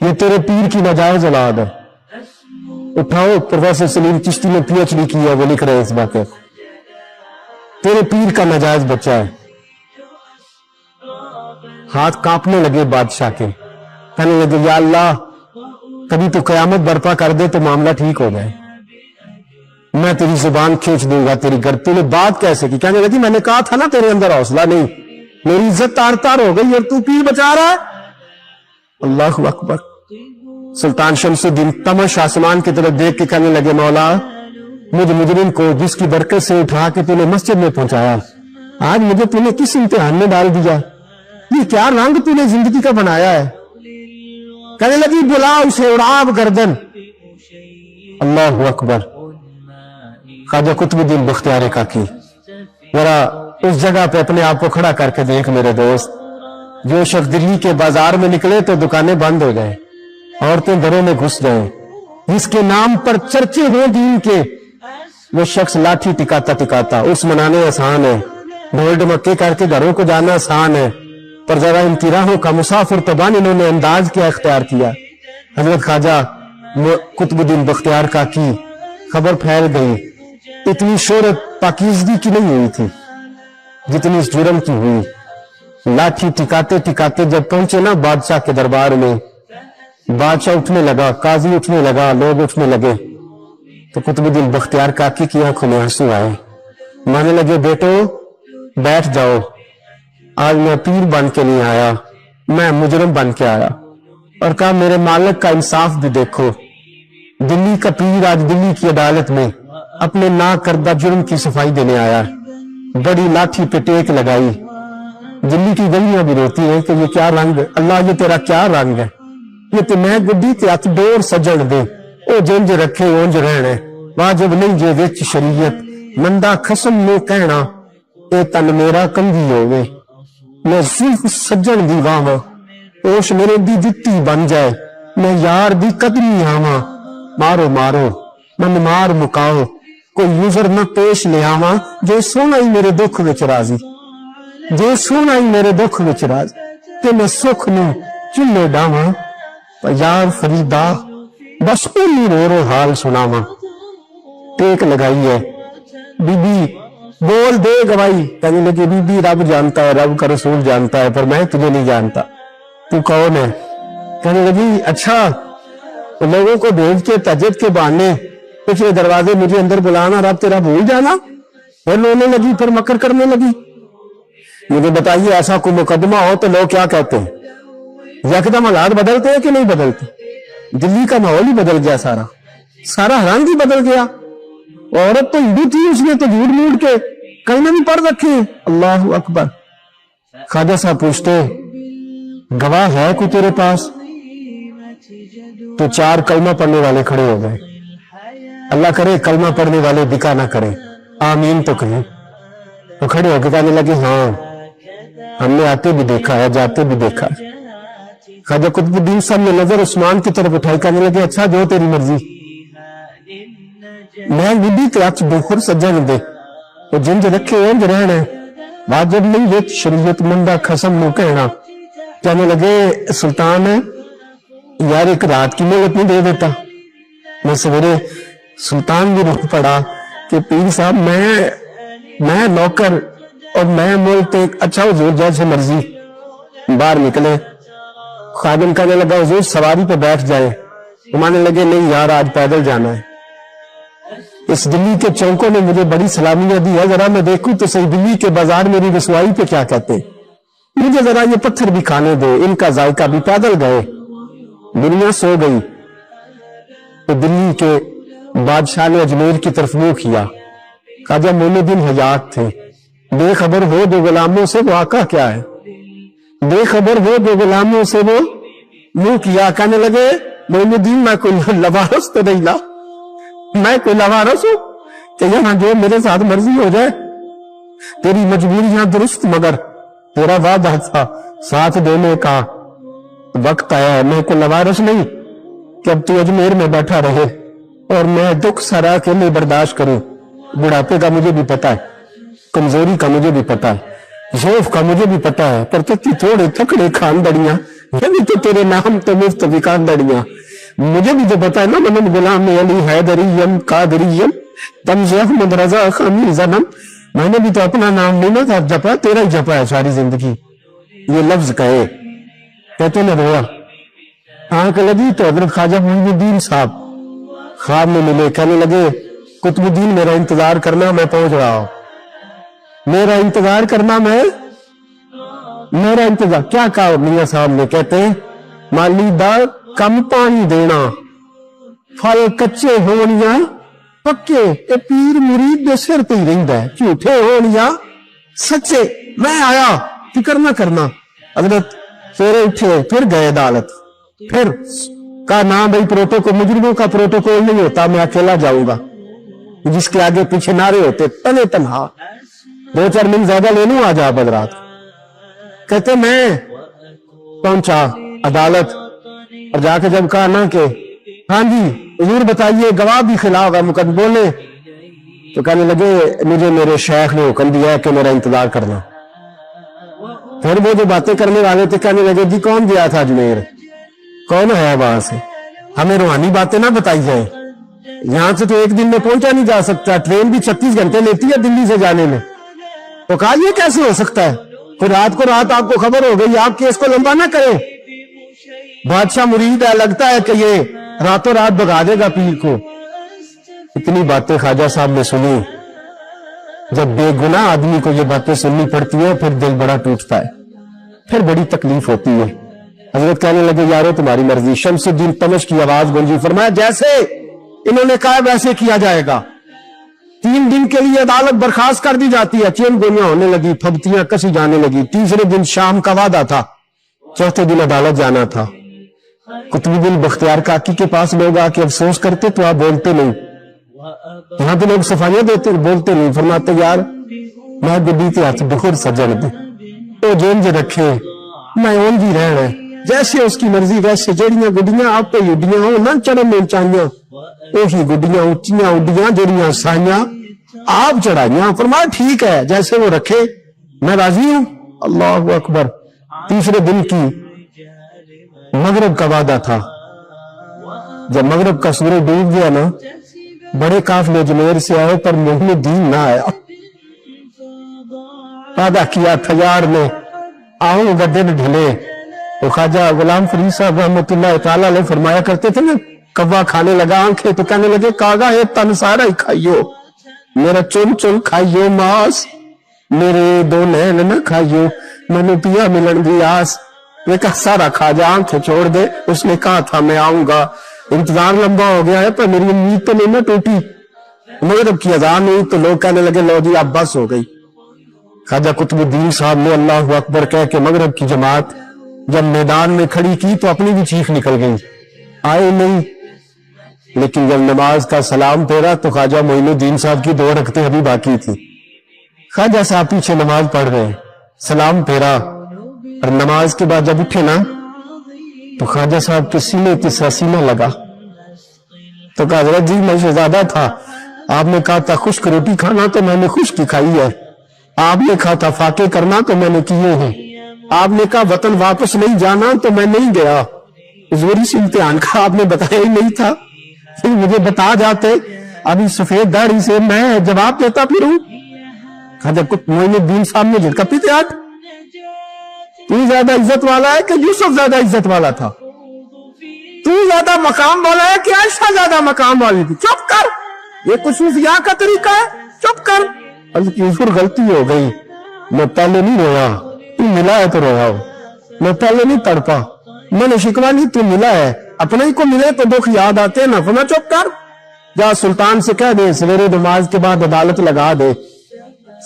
D: یہ تیرے پیر کی ناجائز اولاد ہے. اٹھاؤ, پروفیسر سلیم چشتی نے PhD کی ہے, وہ لکھ رہے ہیں اس بات. تیرے پیر کا ناجائز بچہ ہے. ہاتھ کانپنے لگے بادشاہ کے, کہنے لگے یا اللہ کبھی تو قیامت برپا کر دے تو معاملہ ٹھیک ہو جائے, میں تیری زبان کھینچ دوں گا تیری گردن. تو نے بات کیسے کی؟ کہنے لگی میں نے کہا تھا نا تیرے اندر حوصلہ نہیں, میری عزت تار تار ہو گئی اور تو پیر بچا رہا ہے. اللہ اکبر. سلطان شمس الدین تمش آسمان کی طرف دیکھ کے کہنے لگے مولا مجھ مجرم کو جس کی برکت سے اٹھا کے تو نے مسجد میں پہنچایا, آج مجھے تو نے کس امتحان میں ڈال دیا؟ یہ کیا رنگ تو نے زندگی کا بنایا ہے؟ کہنے لگی بلا اسے, اڑاب گردن. اللہ اکبر. خواجہ قطب الدین بختیار کاکی, ذرا اس جگہ پہ اپنے آپ کو کھڑا کر کے دیکھ میرے دوست. جو شخص دلی کے بازار میں نکلے تو دکانیں بند ہو جائیں, عورتیں گھروں میں گھس جائیں, جس کے نام پر چرچے ہوں دین کے, وہ شخص لاٹھی ٹکاتا ٹکاتا اس منانے آسان ہے, ڈھول ڈمکے کر کے گھروں کو جانا آسان ہے, پر ذرا ان کی راہوں کا مسافر طبعاً انہوں نے انداز کیا اختیار کیا. حضرت خواجہ قطب الدین بختیار کاکی خبر پھیل گئی. اتنی شہرت پاکیزگی کی نہیں ہوئی تھی جتنی اس جرم کی ہوئی. لاٹھی ٹکاتے ٹکاتے جب پہنچے نا بادشاہ کے دربار میں, بادشاہ اٹھنے لگا, قاضی اٹھنے لگا, لوگ اٹھنے لگے, تو قطب الدین بختیار کاکی کی آنکھوں میں آنسو آئے. مانے لگے بیٹو بیٹھ جاؤ, آج میں پیر بن کے نہیں آیا, میں مجرم بن کے آیا. اور کہا میرے مالک کا انصاف بھی دیکھو, دلی کا پیر آج دلی کی عدالت میں اپنے نا کردہ جرم کی صفائی دینے آیا. بڑی لاٹھی پہ ٹیک لگائی. دلی کی گلیاں بھی روتی ہیں کہ یہ کیا رنگ ہے, اللہ یہ تیرا کیا رنگ ہے, یہ تو میں گڈی تے ہاتھ ڈور سجن دے, او جنج رکھے اونج رہنے, واجب نہیں جے وچ شریعت, مندا خسم نو کہنا اے تن میرا کنگی ہوئے. میں زلف سجن دی واواں, اوش میرے دی جتی بن جائے, میں یار دی قدمی آواں, مارو مارو من مار مکاؤ, کوئی یوزر نہ پیش لے آواں, جو سونا ہی میرے دکھ وچ راضی, جو سونا ہی میرے دکھ وچ راضی, تے میں سکھ نو چلے ڈاواں, یار فریدا بس پہلی رو رو حال سناواں. ٹیک لگائی ہے, بی بی بول دے گواہی. کہنے لگے بی بی رب جانتا ہے, رب کا رسول جانتا ہے, پر میں تجھے نہیں جانتا, تو کون ہے؟ کہنے لگی اچھا لوگوں کو بھیج کے تہجد کے بہانے پچھلے دروازے مجھے اندر بلانا, رب تیرا بھول جانا. اور رونے لگی, پھر مکر کرنے لگی. مجھے بتائیے ایسا کوئی مقدمہ ہو تو لوگ کیا کہتے ہیں؟ یکدم حالات بدلتے ہیں کہ نہیں بدلتے؟ دلی کا ماحول ہی بدل گیا, سارا سارا رنگ ہی بدل گیا. عورت تو ہندو تھی, اس نے تو جھوٹ موٹ کے کہیں نہ بھی پڑھ رکھے. اللہ اکبر. خواجہ صاحب پوچھتے گواہ ہے کوئی تیرے پاس؟ تو 4 کلمہ پڑھنے والے کھڑے ہو گئے. اللہ کرے کلمہ پڑھنے والے بکا نہ کرے, آمین تو کہیں. وہ کھڑے ہو کے کہنے لگے ہاں ہم نے آتے بھی دیکھا ہے, جاتے بھی دیکھا ہے. خواجہ قطب الدین صاحب نے نظر عثمان کی طرف اٹھائی, کہنے لگے اچھا جو تیری مرضی. میں بی تے ہاتھ بخور سجن دے, وہ جنج رکھے اونج رہنا, واجب نہیں وچ شریعت, مندا خسم نو کہنا. کہنے لگے سلطان یار ایک رات کی مہلت نہیں دے دیتا؟ میں سویرے سلطان بھی رخ پڑا کہ پیر صاحب میں نوکر اور میں ملک ایک اچھا حضور جیسے مرضی. باہر نکلے, خادم کہنے لگا حضور سواری پہ بیٹھ جائے. مانے لگے نہیں یار آج پیدل جانا ہے. اس دلی کے چوکوں نے مجھے بڑی سلامیاں دی ہے, ذرا میں دیکھوں تو صحیح دلی کے بازار میری رسوائی پہ کیا کہتے ہیں. مجھے ذرا یہ پتھر بھی کھانے دے, ان کا ذائقہ بھی. پیدل گئے, دنیا سو گئی. تو دلی کے بادشاہ نے اجمیر کی طرف منہ کیا. خواجہ معین الدین حیات تھے. بے خبر ہو دو غلاموں سے وہ آقا کیا ہے, بے خبر ہو دو غلاموں سے وہ منہ کیا. کہنے لگے معین الدین میں کوئی لوارس تو نہیں لا, میں کوئی لوارس ہوں کہ یہاں جو میرے ساتھ مرضی ہو جائے. تیری مجبوریاں درست, مگر تیرا وعدہ تھا ساتھ دینے کا, وقت آیا ہے. میں کوئی لوارس نہیں کہ اب تو اجمیر میں بیٹھا رہے اور میں دکھ سارا کے لیے برداشت کروں. بڑھاپے کا مجھے بھی پتا ہے, کمزوری کا مجھے بھی پتا ہے, ضعف کا مجھے بھی پتا ہے, پر تھوڑے تھکڑے خاندڑیاں بھی تو تیرے نام تو مفت وکاندڑیاں، مجھے بھی تو پتا ہے نا، من غلام علی حیدریم قادریم تمز احمد رضا خامی زنم، میں نے بھی تو اپنا نام نہیں نا تھا جپا، تیرا ہی جپا ہے ساری زندگی. یہ لفظ کہے کہتے نہ رویا. آنکھ لگی تو حضرت خواجہ معین الدین صاحب خواب میں ملے، کہنے لگے قطب الدین میرا انتظار کرنا، میں پہنچ رہا ہوں. میرا انتظار کرنا، میرا انتظار کیا کہا میاں صاحب نے؟ کہتے ہیں مالی دا کم پانی دینا، پھل کچے ہونیاں پکے، اے پیر مرید دے سر تے ہی رہندا ہے، جھوٹے ہونیاں سچے. میں آیا، فکر نہ کرنا. حضرت سویرے اٹھے، پھر گئے عدالت، پھر کہا نہ بھائی پروٹوکول، مجرموں کا پروٹوکول نہیں ہوتا، میں اکیلا جاؤں گا. جس کے آگے پیچھے نعرے ہوتے تنے تنہا، 2-4 منٹ زیادہ لے لوں، آ جا حضرات. کہتے میں پہنچا عدالت اور جا کے جب کہا نا کہ ہاں جی حضور بتائیے، گواہ بھی خلاف ہے، مقدم بولے، تو کہنے لگے مجھے میرے شیخ نے حکم دیا ہے کہ میرا انتظار کرنا. پھر وہ جو باتیں کرنے والے تھے کہنے لگے جی کون گیا تھا اجمیر، کون ہے وہاں سے، ہمیں روحانی باتیں نہ بتائی جائیں، یہاں سے تو ایک دن میں پہنچا نہیں جا سکتا، ٹرین بھی 36 گھنٹے لیتی ہے دلی سے جانے میں. تو کہا یہ کیسے ہو سکتا ہے، پھر رات کو رات آپ کو خبر ہو گئی، آپ کیس کو لمبا نہ کریں، بادشاہ مرید ہے، لگتا ہے کہ یہ راتوں رات بھگا دے گا پیر کو. اتنی باتیں خواجہ صاحب نے سنی. جب بے گناہ آدمی کو یہ باتیں سننی پڑتی ہیں پھر دل بڑا ٹوٹتا ہے، پھر بڑی تکلیف ہوتی ہے. حضرت کہنے لگے یارو تمہاری مرضی. شمس الدین تمش کی آواز گونجی، فرمایا جیسے انہوں نے کہا ویسے کیا جائے گا. 3 دن کے لیے عدالت برخاست کر دی جاتی ہے. چین گولیاں ہونے لگی، پھبتیاں کسی جانے لگی. تیسرے دن شام کا وعدہ تھا، چوتھے دن عدالت جانا تھا. قطب الدین بختیار کاکی کے پاس لوگ آ کے افسوس کرتے تو آپ بولتے نہیں، یہاں تو لوگ صفائیاں دیتے بولتے نہیں. فرماتے یار میں گڈی تے ہاتھ بخور سجن دے تو جینج رکھے، میں اون جی رہنا ہے جیسے اس کی مرضی ویسے. جہاں گڈیاں آپ پہ اڈیاں ہو نہ چڑھن چاہیے، وہی گڈیاں اچیاں اڈیاں جہاں سائیاں آپ چڑھائیاں. فرمایا ٹھیک ہے جیسے وہ رکھے میں راضی ہوں. اللہ اکبر. تیسرے دن کی مغرب کا وعدہ تھا. جب مغرب کا سورج ڈوب گیا نا، بڑے قافلے اجمیر سے آئے پر معین الدین نہ آیا. وعدہ کیا تھا یار نے آؤں گا دن ڈھلے. تو خواجہ غلام فرید صاحب رحمۃ اللہ تعالی علیہ فرمایا کرتے تھے نا، کوا کھانے لگا آنکھیں تو کہنے لگے کاغا ہے تن سارا ہی کھائیو، میرا چن چن کھائیو ماس، میرے 2 نین نہ کھائیو، منو پیا ملن دی آس. یہ کہا سارا خواجہ آنکھیں چھوڑ دے، اس نے کہا تھا میں آؤں گا. انتظار لمبا ہو گیا ہے پر میری امید تو نہیں نہ ٹوٹی. مغرب کی اذان ہوئی تو لوگ کہنے لگے لو جی اب بس ہو گئی. خواجہ قطب الدین صاحب نے اللہ اکبر کہہ کے مغرب کی جماعت جب میدان میں کھڑی کی تو اپنی بھی چیخ نکل گئی، آئے نہیں. لیکن جب نماز کا سلام پھیرا تو خواجہ معین الدین صاحب کی 2 رکعتیں ابھی باقی تھی. خواجہ صاحب پیچھے نماز پڑھ رہے، سلام پھیرا اور نماز کے بعد جب اٹھے نا تو خواجہ صاحب کے سینے تیسرا سینہ لگا. تو کہا حضرت جی میں شہزادہ تھا، آپ نے کہا تھا خشک روٹی کھانا تو میں نے خشک کھائی ہے، آپ نے کہا تھا فاقے کرنا تو میں نے کیے ہیں، آپ نے کہا وطن واپس نہیں جانا تو میں نہیں گیا. حضوری سے امتحان کا آپ نے بتایا ہی نہیں تھا، پھر مجھے بتا جاتے ابھی سفید داڑھی سے میں جواب دیتا پھروں. خواجہ معین الدین صاحب نے جھٹکا پیتے ہاتھ، تو زیادہ عزت والا ہے کہ یوسف زیادہ عزت والا تھا؟ تو زیادہ مقام والا ہے کہ عائشہ زیادہ مقام والی تھی؟ چپ کر، یہ کچھ صوفیاء کا طریقہ ہے، چپ کر. پھر غلطی ہو گئی، میں پہلے نہیں رویا، تو ملا ہے تو رویا ہو، میں پہلے نہیں تڑپا، میں نے شکوا نہیں، تو ملا ہے. اپنے ہی کو ملے تو دکھ یاد آتے نا. فرمایا چپ کر، جا سلطان سے کہہ دے سویرے نماز کے بعد عدالت لگا دے.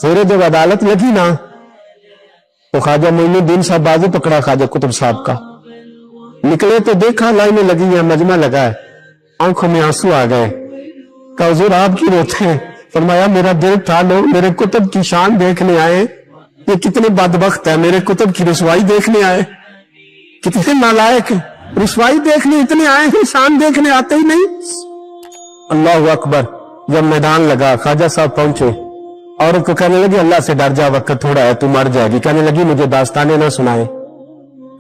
D: سویرے جب عدالت لگی نا تو خواجہ معین الدین صاحب بازو پکڑا خواجہ قطب صاحب کا، نکلے تو دیکھا لائنیں لگی ہیں، مجمع لگا ہے، آنکھوں میں آنسو آ گئے. کہا حضور آپ کی روتے ہیں؟ فرمایا میرا دل تھا لوگ میرے قطب کی شان دیکھنے آئے، یہ کتنے بدبخت ہے، میرے قطب کی رسوائی دیکھنے آئے، کتنے نالائق، رسوائی دیکھنے اتنے آئے ہیں، شان دیکھنے آتے ہی نہیں. اللہ اکبر. جب میدان لگا خواجہ صاحب پہنچے، عورت کو کہنے لگی اللہ سے ڈر جا، وقت تھوڑا ہے تو مر جائے گی. کہنے لگی مجھے داستانیں نہ سنائے،